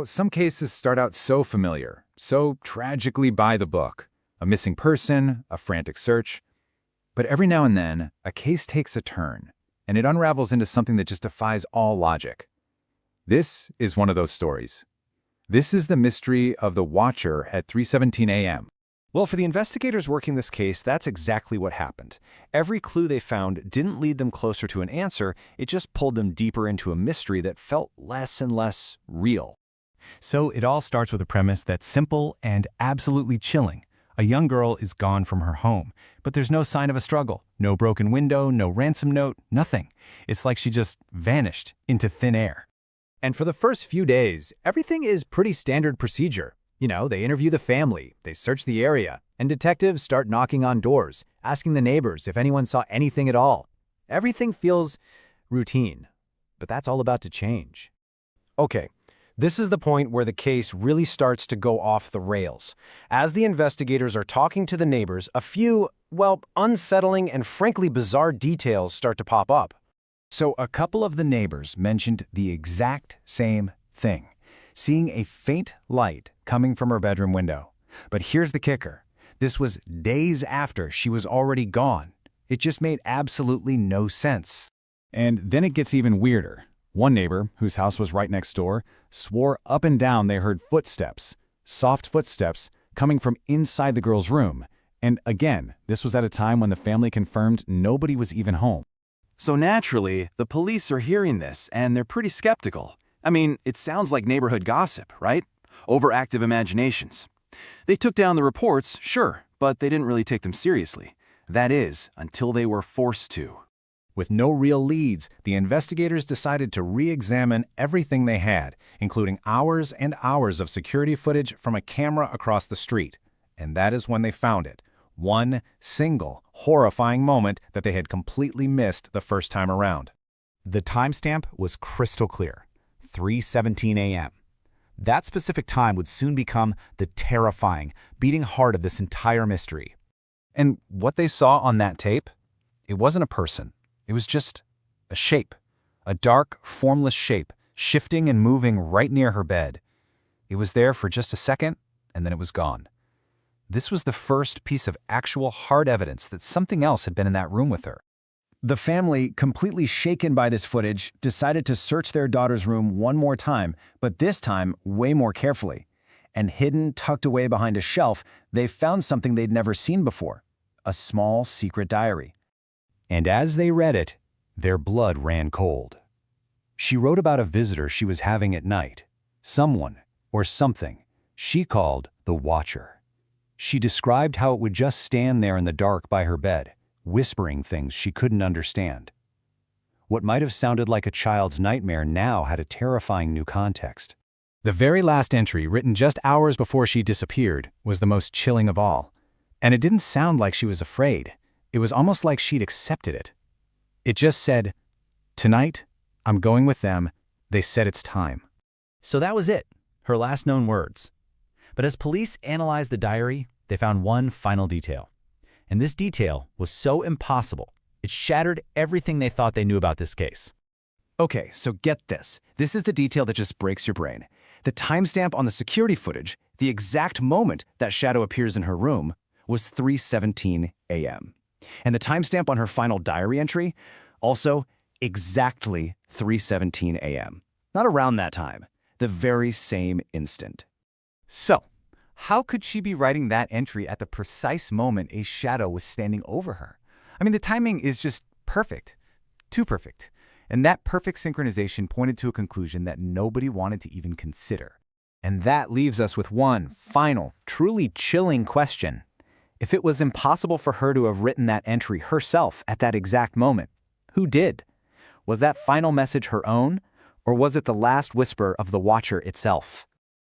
Some cases start out so familiar, so tragically by the book. A missing person, a frantic search. But every now and then, a case takes a turn, and it unravels into something that just defies all logic. This is one of those stories. This is the mystery of the Watcher at 3:17 a.m. Well, for the investigators working this case, that's exactly what happened. Every clue they found didn't lead them closer to an answer, it just pulled them deeper into a mystery that felt less and less real. So it all starts with a premise that's simple and absolutely chilling. A young girl is gone from her home, but there's no sign of a struggle. No broken window, no ransom note, nothing. It's like she just vanished into thin air. And for the first few days, everything is pretty standard procedure. They interview the family, they search the area, and detectives start knocking on doors, asking the neighbors if anyone saw anything at all. Everything feels routine, but that's all about to change. Okay, this is the point where the case really starts to go off the rails. As the investigators are talking to the neighbors, a few, unsettling and frankly bizarre details start to pop up. So a couple of the neighbors mentioned the exact same thing, seeing a faint light coming from her bedroom window. But here's the kicker. This was days after she was already gone. It just made absolutely no sense. And then it gets even weirder. One neighbor, whose house was right next door, swore up and down they heard footsteps, soft footsteps, coming from inside the girl's room. And again, this was at a time when the family confirmed nobody was even home. So naturally, the police are hearing this, and they're pretty skeptical. I mean, it sounds like neighborhood gossip, right? Overactive imaginations. They took down the reports, sure, but they didn't really take them seriously. That is, until they were forced to. With no real leads, the investigators decided to re-examine everything they had, including hours and hours of security footage from a camera across the street. And that is when they found it. One single, horrifying moment that they had completely missed the first time around. The timestamp was crystal clear, 3:17 a.m. That specific time would soon become the terrifying, beating heart of this entire mystery. And what they saw on that tape? It wasn't a person. It was just a shape, a dark, formless shape, shifting and moving right near her bed. It was there for just a second, and then it was gone. This was the first piece of actual hard evidence that something else had been in that room with her. The family, completely shaken by this footage, decided to search their daughter's room one more time, but this time way more carefully. And hidden, tucked away behind a shelf, they found something they'd never seen before, a small secret diary. And as they read it, their blood ran cold. She wrote about a visitor she was having at night, someone or something she called the Watcher. She described how it would just stand there in the dark by her bed, whispering things she couldn't understand. What might have sounded like a child's nightmare now had a terrifying new context. The very last entry, written just hours before she disappeared, was the most chilling of all. And it didn't sound like she was afraid. It was almost like she'd accepted it. It just said, "Tonight, I'm going with them. They said it's time." So that was it, her last known words. But as police analyzed the diary, they found one final detail. And this detail was so impossible, it shattered everything they thought they knew about this case. Okay, so get this. This is the detail that just breaks your brain. The timestamp on the security footage, the exact moment that shadow appears in her room, was 3:17 a.m. And the timestamp on her final diary entry, also exactly 3:17 a.m. Not around that time, the very same instant. So, how could she be writing that entry at the precise moment a shadow was standing over her? I mean, the timing is just perfect. Too perfect. And that perfect synchronization pointed to a conclusion that nobody wanted to even consider. And that leaves us with one final, truly chilling question. If it was impossible for her to have written that entry herself at that exact moment, who did? Was that final message her own, or was it the last whisper of the Watcher itself?